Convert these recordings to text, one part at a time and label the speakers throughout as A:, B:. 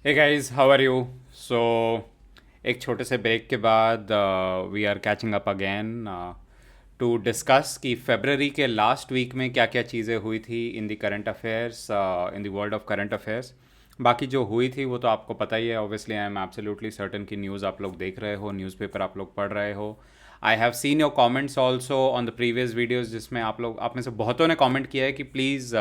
A: Hey guys, how are you? So एक छोटे से ब्रेक के बाद we are catching up again to discuss कि फेबररी के लास्ट वीक में क्या क्या चीज़ें हुई थी in the current affairs, in the world of current affairs. बाकी जो हुई थी वो तो आपको पता ही है। Obviously I am absolutely certain कि न्यूज़ आप लोग देख रहे हो, न्यूज़पेपर आप लोग पढ़ रहे हो। I have seen your comments also on the previous videos, जिसमें आप में से बहुतों ने कॉमेंट किया है कि प्लीज़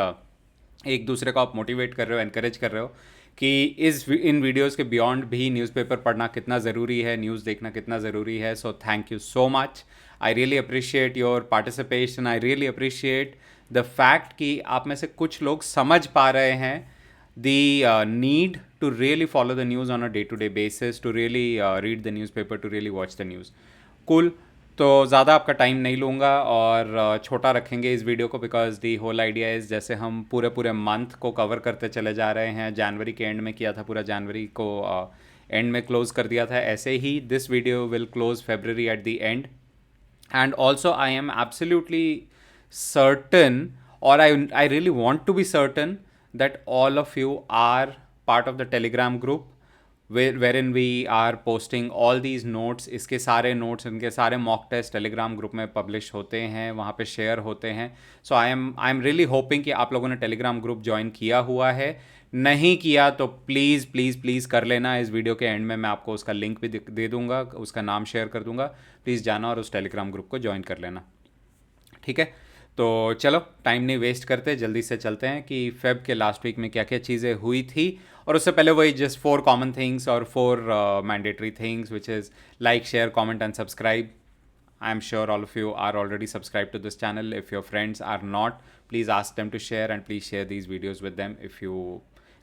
A: एक दूसरे को आप मोटिवेट कर रहे हो, एनकरेज कर रहे हो कि इस इन वीडियोस के बियॉन्ड भी न्यूज़पेपर पढ़ना कितना ज़रूरी है, न्यूज़ देखना कितना ज़रूरी है। So thank you so much. I really appreciate your participation. I really appreciate the fact कि आप में से कुछ लोग समझ पा रहे हैं the need to really follow the news on a day-to-day basis, to really read the newspaper, to really watch the news. Cool. तो ज़्यादा आपका टाइम नहीं लूँगा और छोटा रखेंगे इस वीडियो को, because the whole idea is जैसे हम पूरे पूरे मंथ को कवर करते चले जा रहे हैं। जनवरी के एंड में किया था, पूरा जनवरी को एंड में क्लोज़ कर दिया था। ऐसे ही this video will close February at the end. And also I am absolutely certain, or I really want to be certain that all of you are part of the telegram group wherein we are posting all these notes. इसके सारे notes, इनके सारे mock test telegram group में publish होते हैं, वहाँ पे share होते हैं। So I am really hoping कि आप लोगों ने telegram group join किया हुआ है। नहीं किया तो प्लीज़ प्लीज़ प्लीज़ कर लेना। इस वीडियो के एंड में मैं आपको उसका लिंक भी दे दूंगा, उसका नाम शेयर कर दूंगा। प्लीज़ जाना और उस टेलीग्राम ग्रुप को ज्वाइन कर लेना, ठीक है? तो चलो टाइम नहीं वेस्ट करते, जल्दी से चलते हैं कि फेब के लास्ट वीक में क्या क्या चीज़ें हुई थी। और उससे पहले वही जस्ट 4 कॉमन थिंग्स और 4 mandatory things, which is like, share, comment and subscribe. I am sure all of you are already subscribed to this channel. If your friends are not, please ask them to share, and please share these videos with them if you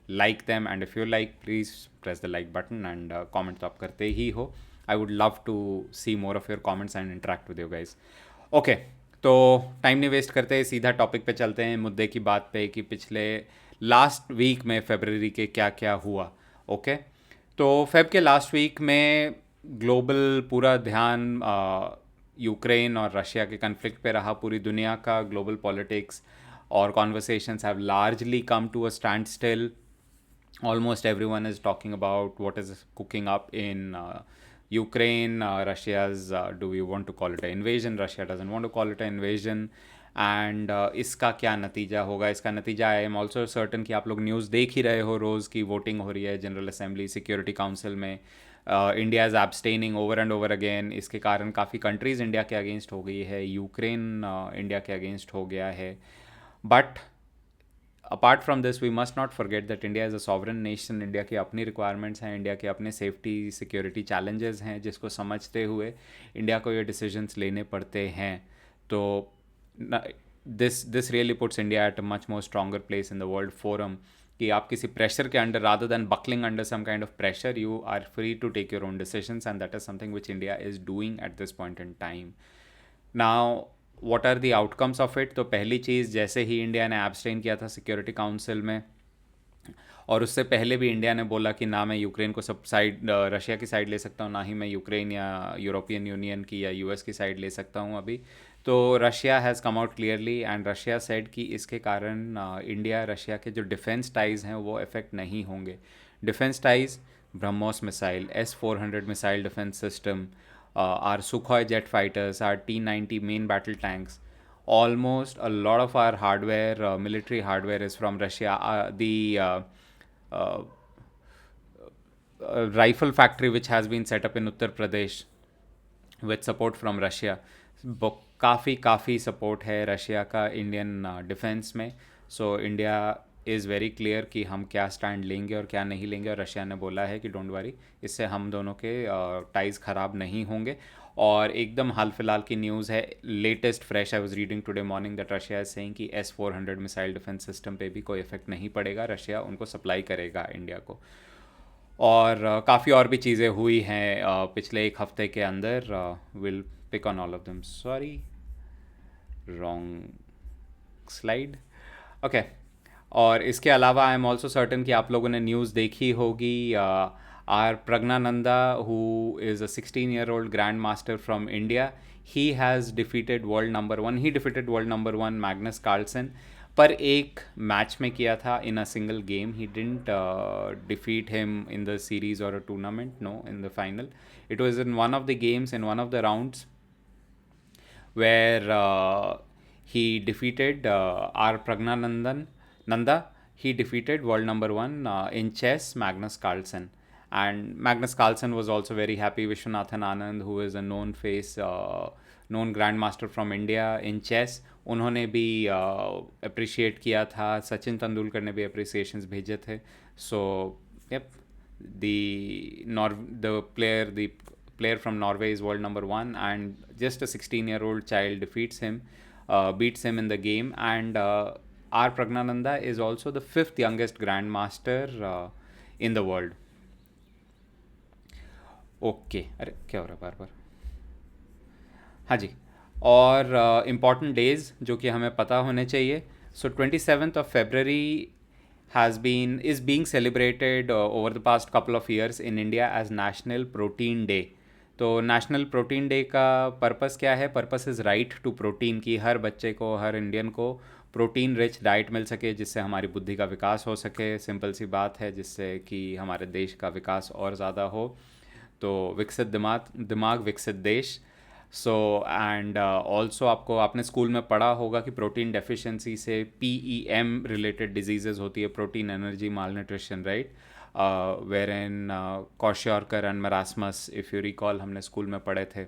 A: like them. And if you like, please press the like button and comment तो आप करते ही हो. I would love to see more of your comments and interact with you guys. Okay, तो time नहीं waste करते, सीधा topic पे चलते हैं, मुद्दे की बात पे कि पिछले लास्ट वीक में फरवरी के क्या क्या हुआ। ओके, तो फेब के लास्ट वीक में ग्लोबल पूरा ध्यान यूक्रेन और रशिया के कन्फ्लिक्ट पे रहा। पूरी दुनिया का ग्लोबल पॉलिटिक्स और conversations have largely come to a standstill. Almost everyone is talking about what is cooking up in Ukraine. Russia's, do we want to call it an invasion? Russia doesn't want to call it an invasion. And इसका क्या नतीजा होगा? इसका नतीजा I am also certain कि आप लोग news देख ही रहे हो, रोज़ की वोटिंग हो रही है जनरल असेंबली, सिक्योरिटी काउंसिल में। India is abstaining over and over again. इसके कारण काफ़ी कंट्रीज़ इंडिया के अगेंस्ट हो गई है, यूक्रेन इंडिया के अगेंस्ट हो गया है। But apart from this we must not forget that India is a sovereign nation. India की अपनी रिक्वायरमेंट्स हैं, इंडिया के अपने सेफ्टी सिक्योरिटी चैलेंजेस हैं, जिसको समझते हुए इंडिया को ये डिसीजंस लेने पड़ते हैं। तो this really puts India at a much more stronger place in the world forum, कि आप किसी प्रेशर के under, rather than buckling under some kind of pressure, you are free to take your own decisions, and that is something which India is doing at this point in time. Now what are the outcomes of it? तो पहली चीज़, जैसे ही India ने abstain किया था security council में, और उससे पहले भी इंडिया ने बोला कि ना मैं यूक्रेन को सब साइड, रशिया की साइड ले सकता हूँ, ना ही मैं यूक्रेन या यूरोपियन यूनियन की या यूएस की साइड ले सकता हूँ अभी। तो Russia has come out clearly and Russia said कि इसके कारण इंडिया रशिया के जो डिफेंस टाइज़ हैं वो इफेक्ट नहीं होंगे। Defence ties, BrahMos missile, S-400 missile defence system, our Sukhoi jet fighters, our T-90 main battle tanks. Almost a lot of our hardware, military hardware, is from Russia. The rifle factory which has been set up in Uttar Pradesh with support from Russia. काफ़ी काफ़ी support है Russia का Indian defence में. So India is very clear कि हम क्या stand लेंगे और क्या नहीं लेंगे, और रशिया ने बोला है कि डोंट वरी, इससे हम दोनों के टाइज़ ख़राब नहीं होंगे. और एकदम हाल फिलहाल की न्यूज़ है, latest fresh, I was reading today morning that Russia is saying कि S-400 मिसाइल डिफेंस सिस्टम पे भी कोई इफेक्ट नहीं पड़ेगा, रशिया उनको सप्लाई करेगा इंडिया को. और काफ़ी और भी चीज़ें हुई हैं पिछले एक हफ्ते के अंदर. Will pick on all of them. Sorry, wrong slide. Okay, और इसके अलावा आई एम ऑल्सो सर्टन कि आप लोगों ने न्यूज़ देखी होगी. R Praggnanandhaa, who is a 16-year-old grandmaster from India, he has defeated world number one. He defeated world number one Magnus Carlsen पर एक मैच में किया था in a single game. He didn't defeat him in the series और a tournament, no, in the final. It was in one of the games, in one of the rounds, where he defeated R. Pragnanandan Nanda. He defeated world number one in chess, Magnus Carlsen. And Magnus Carlsen was also very happy. Vishwanathan Anand, who is a known face, known grandmaster from India in chess, उन्होंने भी appreciate किया था. सचिन तेंदुलकर ने भी अप्रिसिएशंस भेजे थे. सो yep, the player from Norway is world number one, and just a 16-year-old child beats him in the game. And R. Pragnananda is also the fifth youngest grandmaster in the world. Okay, अरे क्या हो रहा है बार बार. हाँ जी. और important days जो कि हमें पता होने चाहिए. सो 27th of February is being celebrated over the past couple of years in India as National Protein Day. तो नेशनल प्रोटीन डे का पर्पस क्या है? Purpose is right to protein, की हर बच्चे को, हर इंडियन को प्रोटीन रिच डाइट मिल सके, जिससे हमारी बुद्धि का विकास हो सके. सिंपल सी बात है, जिससे कि हमारे देश का विकास और ज़्यादा हो. तो विकसित दिमाग विकसित देश. सो एंड ऑल्सो आपने स्कूल में पढ़ा होगा कि प्रोटीन डेफिशिएंसी से PEM रिलेटेड डिजीजेज होती है, protein energy malnutrition, right, where in kwashiorkor and marasmus, if you recall, हमने स्कूल में पढ़े थे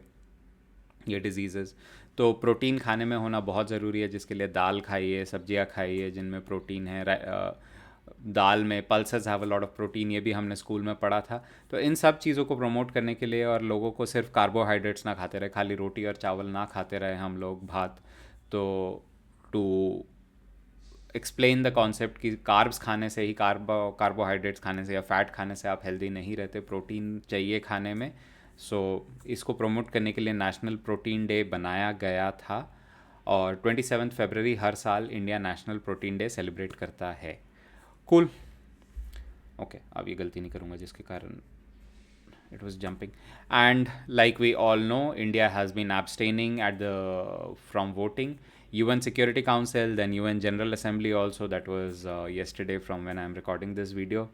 A: ये डिजीज़ेज़. तो प्रोटीन खाने में होना बहुत ज़रूरी है, जिसके लिए दाल खाइए, सब्जियां खाइए जिनमें प्रोटीन है. दाल में pulses have a lot of protein, ये भी हमने स्कूल में पढ़ा था. तो इन सब चीज़ों को प्रमोट करने के लिए, और लोगों को सिर्फ कार्बोहाइड्रेट्स ना खाते रहे, खाली रोटी और चावल ना खाते रहे हम लोग, भात. तो टू एक्सप्लेन द कॉन्सेप्ट कि कार्ब्स खाने से ही, कार्बोहाइड्रेट्स खाने से या फैट खाने से आप हेल्दी नहीं रहते, प्रोटीन चाहिए खाने में. सो इसको प्रमोट करने के लिए नेशनल प्रोटीन डे बनाया गया था. और 27 फरवरी हर साल India national protein day celebrate करता है. कूल. ओके, अब ये गलती नहीं करूँगा जिसके कारण it was jumping. And like we all know, India has been abstaining from voting. UN Security Council, then UN General Assembly also, that was yesterday from when I'm recording this video.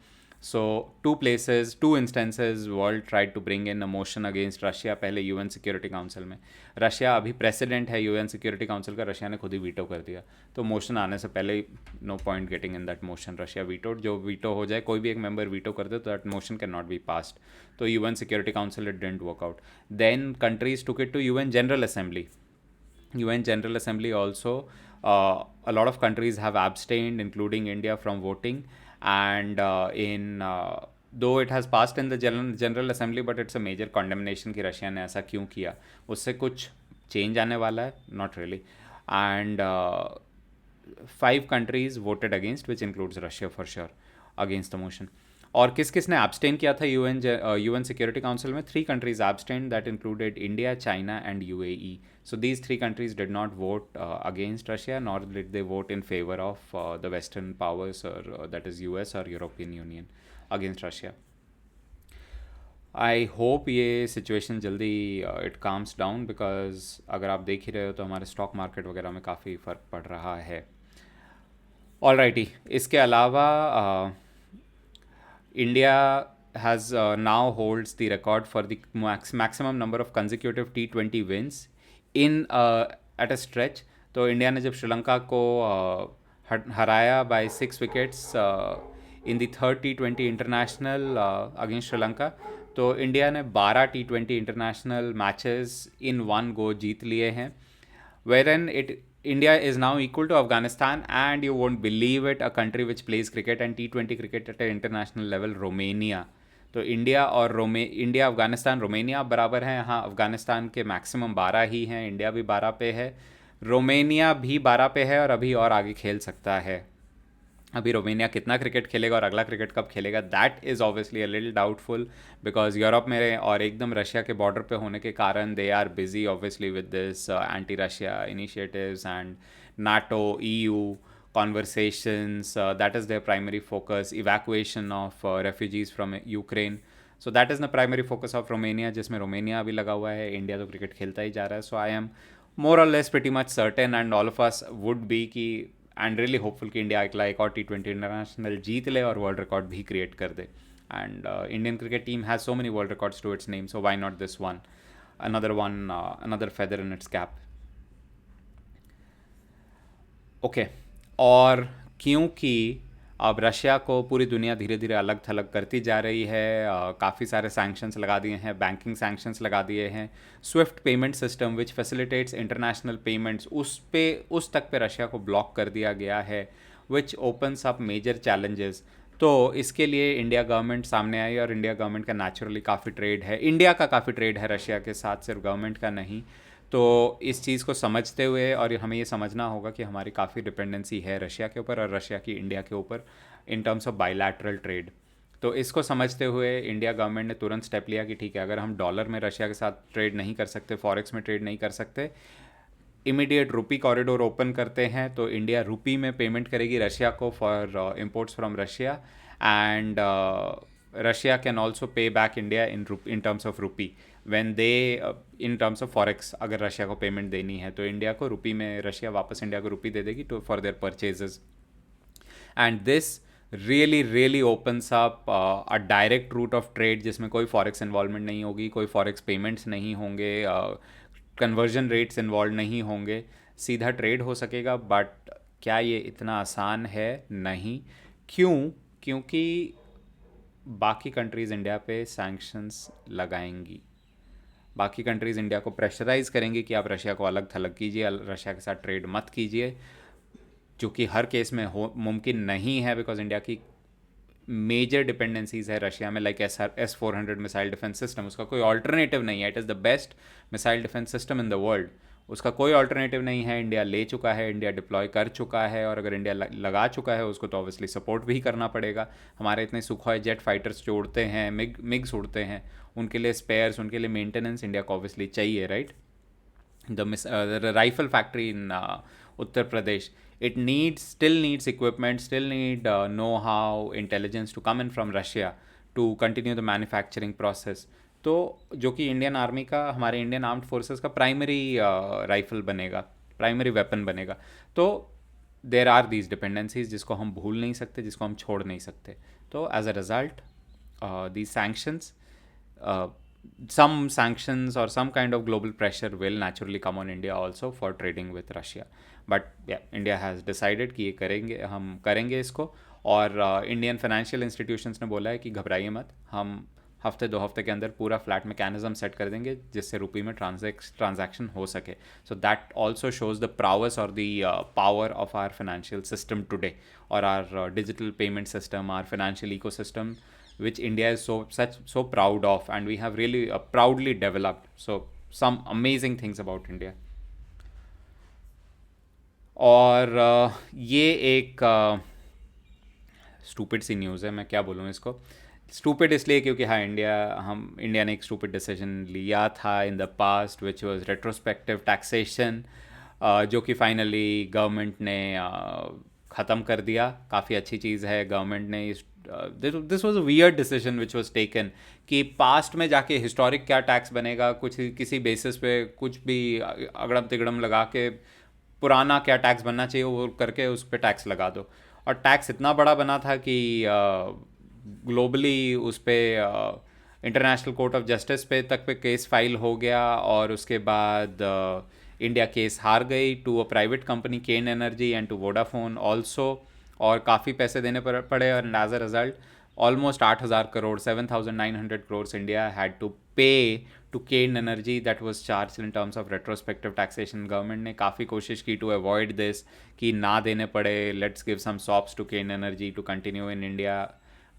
A: So two instances world tried to bring in a motion against Russia. पहले UN Security Council में Russia अभी president है UN Security Council का, Russia ने खुद ही veto कर दिया. तो मोशन आने से पहले ही no point getting in that motion, Russia vetoed. जो वीटो हो जाए, कोई भी एक मेंबर वीटो कर दे, तो that motion can not be passed. तो UN Security Council, it didn't work out. Then countries took it to UN General Assembly. UN General Assembly also, a lot of countries have abstained, including India, from voting. And though it has passed in the General Assembly, but it's a major condemnation कि Russia ने ऐसा क्यों किया. उससे कुछ change आने वाला है? Not really. And 5 countries voted against, which includes Russia for sure, against the motion. और किस किस ने abstain किया था UN Security Council में? 3 countries abstained, that included India, China and UAE. So these 3 countries did not vote against Russia, nor did they vote in favor of the Western powers, or that is US or European Union, against Russia. I hope ये situation जल्दी it calms down, because अगर आप देख ही रहे हो तो हमारे stock market वगैरह में काफ़ी फ़र्क पड़ रहा है. ऑलराइटी, इसके अलावा India has now holds the record for the maximum number of consecutive T20 wins in at a stretch. तो इंडिया ने जब श्रीलंका को हराया by 6 wickets in the third T20 international against Sri Lanka, तो इंडिया ने 12 T20 international matches in one go जीत लिए हैं. wherein India is now equal to Afghanistan, and you won't believe it, a country which plays cricket and T20 cricket at an international level, Romania. तो India Afghanistan Romania बराबर हैं. हाँ, अफगानिस्तान के maximum 12 ही हैं, India भी 12 पे है, रोमेनिया भी 12 पे है, और अभी और आगे खेल सकता है. अभी रोमेनिया कितना क्रिकेट खेलेगा और अगला क्रिकेट कब खेलेगा, that is obviously a little doubtful, because Europe में और एकदम रशिया के बॉर्डर पे होने के कारण they are busy obviously with this anti Russia initiatives and NATO EU conversations. That is their primary focus. Evacuation of refugees from Ukraine. So that is the primary focus of Romania, जिसमें रोमेनिया अभी लगा हुआ है. India तो cricket खेलता ही जा रहा है. So I am more or less pretty much certain, and all of us would be, कि एंड रियली होपफुल कि इंडिया अगला एक और T20 इंटरनेशनल जीत ले और वर्ल्ड रिकॉर्ड भी क्रिएट कर दे. And Indian cricket team has so many world records to its name, so why not this one, another feather in its cap. Okay. और क्योंकि अब रशिया को पूरी दुनिया धीरे धीरे अलग थलग करती जा रही है, काफ़ी सारे सैंक्शंस लगा दिए हैं, बैंकिंग सैंक्शंस लगा दिए हैं, Swift payment system which facilitates international payments, उस तक पे रशिया को ब्लॉक कर दिया गया है, which opens up major challenges. तो इसके लिए इंडिया गवर्नमेंट सामने आई, और इंडिया गवर्नमेंट का नेचुरली काफ़ी ट्रेड है, इंडिया का काफ़ी ट्रेड है रशिया के साथ, सिर्फ गवर्नमेंट का नहीं. तो इस चीज़ को समझते हुए, और हमें ये समझना होगा कि हमारी काफ़ी डिपेंडेंसी है रशिया के ऊपर और रशिया की इंडिया के ऊपर इन टर्म्स ऑफ बायलैटरल ट्रेड. तो इसको समझते हुए इंडिया गवर्नमेंट ने तुरंत स्टेप लिया कि ठीक है, अगर हम डॉलर में रशिया के साथ ट्रेड नहीं कर सकते, फॉरेक्स में ट्रेड नहीं कर सकते, इमीडिएट रुपी कॉरिडोर ओपन करते हैं. तो इंडिया रुपी में पेमेंट करेगी रशिया को for imports from Russia, and Russia can also पे back India in terms of rupee when they, in terms of forex अगर रशिया को पेमेंट देनी है तो इंडिया को रुपी में, रशिया वापस इंडिया को रुपी दे देगी to for their purchases. And this really opens up a direct route of trade जिसमें कोई फॉरेक्स इन्वॉल्वमेंट नहीं होगी, कोई फॉरेक्स पेमेंट्स नहीं होंगे, कन्वर्जन रेट्स इन्वॉल्व नहीं होंगे, सीधा ट्रेड हो सकेगा. बट क्या ये इतना आसान है? नहीं. क्यों? क्योंकि बाकी कंट्रीज़ इंडिया पे सैंक्शंस लगाएंगी, बाकी कंट्रीज़ इंडिया को प्रेशराइज करेंगी कि आप रशिया को अलग थलग कीजिए, रशिया के साथ ट्रेड मत कीजिए, जो कि हर केस में मुमकिन नहीं है, बिकॉज इंडिया की मेजर डिपेंडेंसीज है रशिया में, like S-400 missile defence system, उसका कोई ऑल्टरनेटिव नहीं है. It is the best missile defence system in the world, उसका कोई ऑल्टरनेटिव नहीं है. इंडिया ले चुका है, इंडिया डिप्लॉय कर चुका है, और अगर इंडिया लगा चुका है उसको तो ऑब्वियसली सपोर्ट भी करना पड़ेगा. हमारे इतने सुखोई जेट फाइटर्स जो उड़ते हैं, मिग्स उड़ते हैं, उनके लिए स्पेयर्स, उनके लिए मेंटेनेंस इंडिया को ऑब्वियसली चाहिए, right. The rifle factory in Uttar Pradesh, it still needs equipment, still need know-how, intelligence to come in from Russia to continue the manufacturing process. तो जो कि इंडियन आर्मी का, हमारे इंडियन आर्म्ड फोर्सेस का primary rifle बनेगा, primary weapon बनेगा. तो there are these dependencies जिसको हम भूल नहीं सकते, जिसको हम छोड़ नहीं सकते. तो as a result these sanctions, some sanctions or some kind of global pressure will naturally come on India also for trading with Russia. But yeah, India has decided कि ये करेंगे, हम करेंगे इसको. और इंडियन फाइनेंशियल इंस्टीट्यूशंस ने बोला है कि घबराइए मत, हम हफ्ते 2 हफ्ते के अंदर पूरा फ्लैट मैकेनिज्म सेट कर देंगे जिससे रुपये में ट्रांजैक्शन हो सके. So that also shows the prowess और the power of our financial system today, और our digital payment system, our financial ecosystem, which India is so proud of, and we have really proudly developed. So some amazing things about India. और ये एक stupid सी news है, मैं क्या बोलूँ इसको. Stupid इसलिए क्योंकि हाँ, इंडिया ने एक स्टूपिड डिसीजन लिया था in the past, which was retrospective taxation, जो कि फाइनली गवर्नमेंट ने ख़त्म कर दिया. काफ़ी अच्छी चीज़ है, गवर्नमेंट ने this was a weird decision which was taken कि पास्ट में जाके हिस्टोरिक क्या टैक्स बनेगा, कुछ किसी बेसिस पे कुछ भी अगड़म तिगड़म लगा के पुराना क्या टैक्स बनना चाहिए वो करके उस पर टैक्स लगा दो. और टैक्स इतना बड़ा बना था कि ग्लोबली उस पर इंटरनेशनल कोर्ट ऑफ जस्टिस पे तक पे केस फाइल हो गया, और उसके बाद इंडिया केस हार गई to a private company Cairn Energy and to Vodafone also, और काफ़ी पैसे देने पड़े. और as a result almost 8,000 crore, 7,900 crore India had to pay to Cairn Energy, that was charged in terms of retrospective taxation. Government ने काफ़ी कोशिश की टू अवॉइड दिस, कि ना देने पड़े, let's give some sops to Cairn energy to continue in India.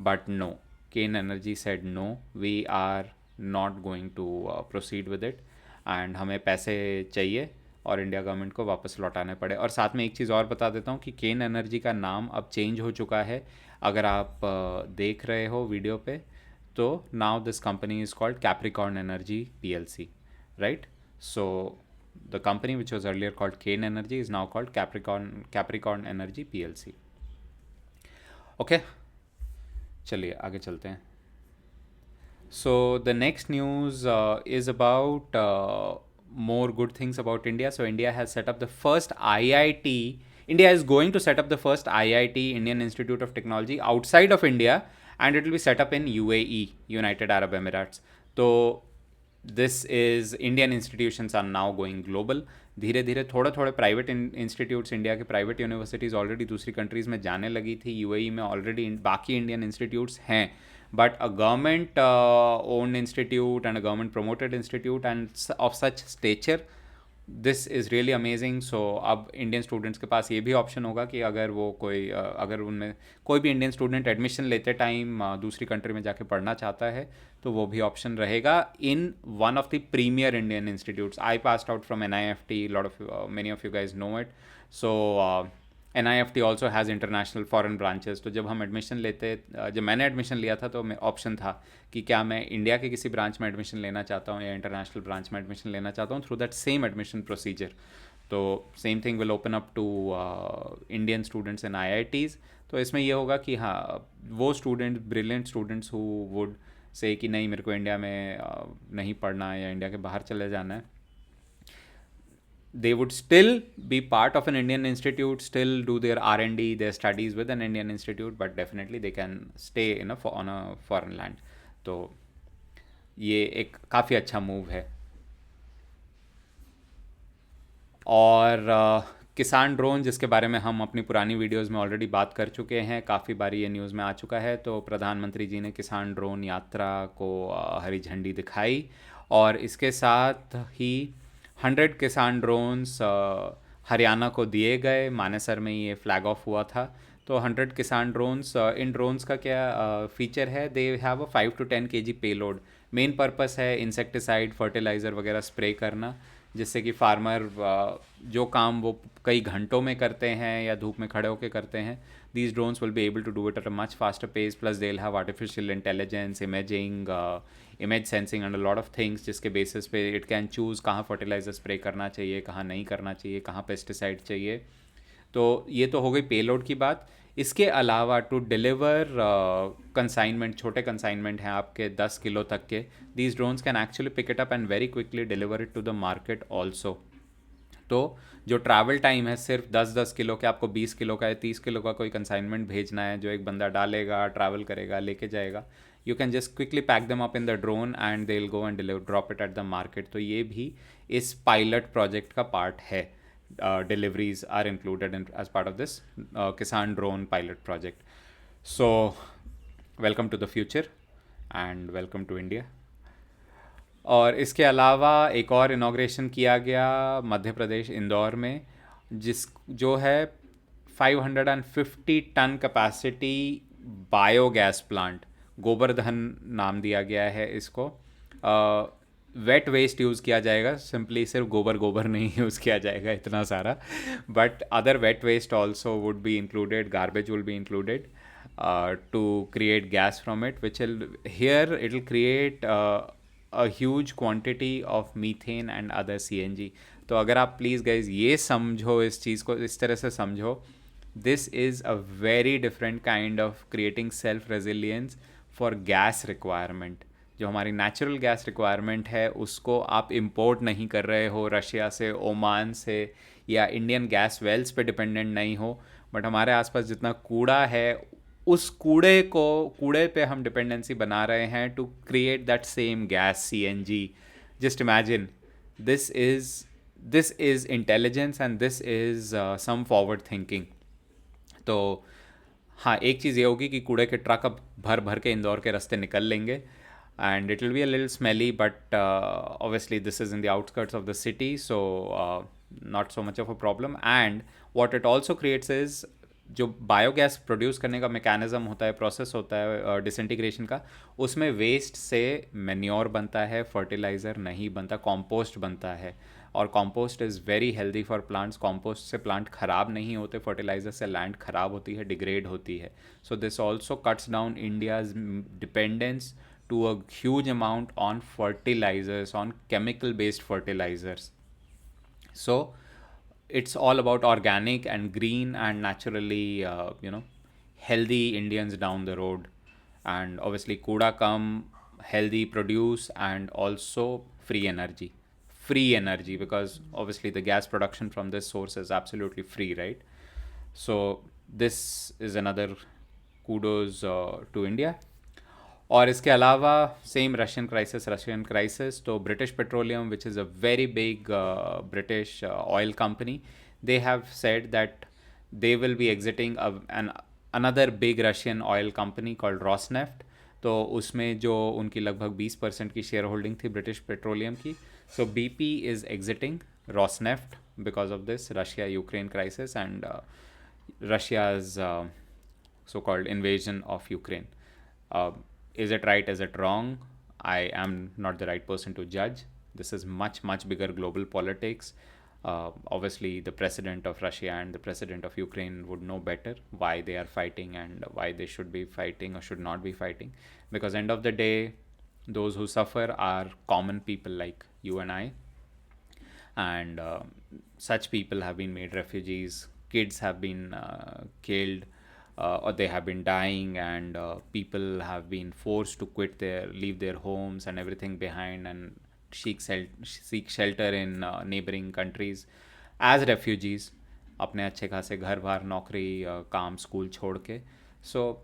A: But no, Cairn energy said no, we are not going to proceed with it, and हमें पैसे चाहिए और इंडिया गवर्नमेंट को वापस लौटाने पड़े. और साथ में एक चीज़ और बता देता हूँ कि केन एनर्जी का नाम अब चेंज हो चुका है, अगर आप देख रहे हो वीडियो पे, तो now this company is called Capricorn energy PLC, right. So the company which was earlier called Cairn energy is now called Capricorn energy PLC. Okay, चलिए आगे चलते हैं. So the next news is about more good things about India. So India has set up the first IIT India is going to set up the first IIT, Indian Institute of Technology, outside of India, and it will be set up in UAE, United Arab Emirates. So this is Indian institutions are now going global. धीरे धीरे थोड़े थोड़े private institutes, India के private universities already दूसरी countries में जाने लगी थी. यूएई में ऑलरेडी बाकी इंडियन इंस्टीट्यूट्स हैं, but a government owned institute and a government promoted institute and of such stature, this is really amazing. So अब इंडियन स्टूडेंट्स के पास ये भी ऑप्शन होगा कि अगर वो कोई अगर उनमें कोई भी इंडियन स्टूडेंट एडमिशन लेते टाइम दूसरी कंट्री में जाके पढ़ना चाहता है तो वो भी ऑप्शन रहेगा in one of the premier Indian institutes. I passed out from NIFT, lot of many of you guys know it. So NIFT also has international foreign branches. तो जब हम एडमिशन लेते, जब मैंने एडमिशन लिया था तो ऑप्शन था कि क्या मैं इंडिया के किसी ब्रांच में एडमिशन लेना चाहता हूँ या इंटरनेशनल ब्रांच में एडमिशन लेना चाहता हूँ through that same admission procedure. तो same thing will open up to Indian students in IITs. तो इसमें ये होगा कि हाँ, वो student, brilliant students who would say कि नहीं मेरे को इंडिया में नहीं पढ़ना है या इंडिया के बाहर चले जाना है, they would still be part of an Indian institute, still do their R&D, their studies with an Indian institute, but definitely they can stay on a foreign land. तो ये एक काफ़ी अच्छा मूव है. और किसान ड्रोन, जिसके बारे में हम अपनी पुरानी वीडियोस में ऑलरेडी बात कर चुके हैं, काफ़ी बारी ये न्यूज़ में आ चुका है. तो प्रधानमंत्री जी ने किसान ड्रोन यात्रा को हरी झंडी दिखाई और इसके साथ ही 100 किसान ड्रोन्स हरियाणा को दिए गए. मानेसर में ये फ्लैग ऑफ हुआ था. तो 100 किसान ड्रोन्स, इन ड्रोन्स का क्या फीचर है, they have a 5 to 10 kg payload. Main purpose है इंसेक्टिसाइड, फर्टिलाइज़र वगैरह स्प्रे करना, जिससे कि फार्मर जो काम वो कई घंटों में करते हैं या धूप में खड़े होकर करते हैं, these drones will be able to do it at a much faster pace. Plus they'll have artificial intelligence, imaging, image sensing and a lot of things, जिसके बेसिस पे it can choose कहाँ फर्टिलाइज़र स्प्रे करना चाहिए, कहाँ नहीं करना चाहिए, कहाँ पेस्टिसाइड चाहिए. तो ये तो हो गई पेलोड की बात. इसके अलावा टू डिलीवर कंसाइनमेंट, छोटे कंसाइनमेंट हैं आपके 10 किलो तक के, these drones can actually pick it up and very quickly deliver it to the market also. तो जो ट्रैवल टाइम है सिर्फ 10-10 किलो के, आपको 20 किलो का या 30 किलो का कोई कंसाइनमेंट भेजना है जो एक बंदा डालेगा, ट्रैवल करेगा, लेके जाएगा, you can just quickly pack them up in the drone and they will go and drop it at the market. तो ये भी इस पायलट प्रोजेक्ट का पार्ट है. Deliveries are included as part of this Kisan drone pilot project. So welcome to the future and welcome to India. और इसके अलावा एक और इनाग्रेशन किया गया मध्य प्रदेश इंदौर में, जो है 550 ton capacity biogas plant. Gobardhan नाम दिया गया है इसको. वेट वेस्ट यूज़ किया जाएगा, सिंपली सिर्फ गोबर नहीं यूज़ किया जाएगा इतना सारा, but other wet waste also would be included, garbage will be included to create gas from it, which will here it will create a huge quantity of methane and other CNG. तो अगर आप please guys ये समझो, इस चीज़ को इस तरह से समझो, this is a very different kind of creating self resilience for gas requirement. जो हमारी नेचुरल गैस रिक्वायरमेंट है उसको आप इंपोर्ट नहीं कर रहे हो रशिया से, ओमान से, या इंडियन गैस वेल्स पे डिपेंडेंट नहीं हो, बट हमारे आसपास जितना कूड़ा है उस कूड़े पे हम डिपेंडेंसी बना रहे हैं to create that same gas CNG. Just imagine, this is intelligence and this is some forward thinking. तो हाँ, एक चीज़ ये होगी कि कूड़े के ट्रक अब भर के इंदौर के रास्ते निकल लेंगे and it will be a little smelly, but obviously this is in the outskirts of the city, so not so much of a problem. And what it also creates is, जो biogas produce करने का mechanism होता है, process होता है disintegration का, उसमें waste से मैन्योर बनता है, फर्टिलाइज़र नहीं बनता, कॉम्पोस्ट बनता है. और compost is very healthy for plants. Compost से प्लांट ख़राब नहीं होते, फर्टिलाइज़र से लैंड ख़राब होती है, डिग्रेड होती है. So this also cuts down India's dependence to a huge amount on fertilizers, on chemical based fertilizers. So it's all about organic and green and naturally healthy Indians down the road. And obviously kuda kam, healthy produce, and also free energy, because obviously the gas production from this source is absolutely free, right? So this is another kudos to India. और इसके अलावा same Russian crisis तो British petroleum which is a very big British oil company, they have said that they will be exiting another big Russian oil company called Rosneft. तो उसमें जो उनकी लगभग 20% की शेयर होल्डिंग थी ब्रिटिश पेट्रोलियम की, सो BP is exiting Rosneft because of this Russia Ukraine crisis and Russia's so-called invasion of Ukraine. Uh, is it right? Is it wrong? I am not the right person to judge. This is much bigger global politics. Obviously, the president of Russia and the president of Ukraine would know better why they are fighting and why they should be fighting or should not be fighting. Because end of the day, those who suffer are common people like you and I, and such people have been made refugees. Kids have been killed, or they have been dying, and people have been forced to leave their homes and everything behind, and seek shelter in neighboring countries as refugees. अपने अच्छे खासे घर बार नौकरी काम school छोड़ के. So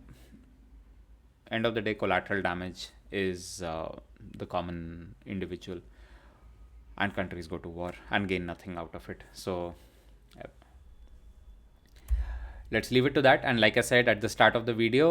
A: end of the day, collateral damage is the common individual, and countries go to war and gain nothing out of it. So let's leave it to that. And like I said at the start of the video,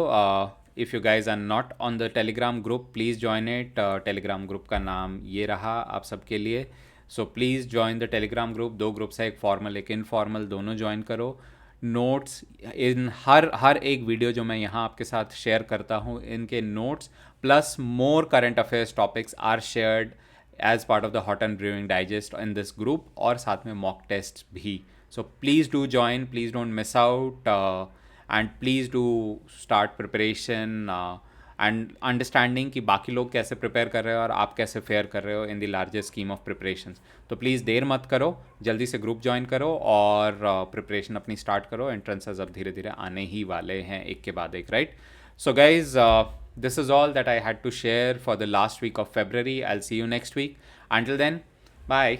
A: if you guys are not on the Telegram group, please join it. Telegram group का नाम ये रहा आप सबके लिए. So please join the Telegram group. 2 groups है, एक formal एक इनफॉर्मल, दोनों ज्वाइन करो. नोट्स इन हर एक वीडियो जो मैं यहाँ आपके साथ शेयर करता हूँ, इनके notes plus more current affairs topics are shared as part of the hot and brewing digest in this group, और साथ में मॉक टेस्ट भी. So please do join, please don't miss out, and please do start preparation and understanding कि बाकी लोग कैसे prepare कर रहे हो और आप कैसे फेयर कर रहे हो in the largest scheme of preparations. तो प्लीज़ देर मत करो, जल्दी से ग्रुप ज्वाइन करो और प्रिपरेशन अपनी स्टार्ट करो. एंट्रेंसेस अब धीरे धीरे आने ही वाले हैं एक के बाद एक, right? So guys, this is all that I had to share for the last week of February. I'll see you next week. Until then, bye.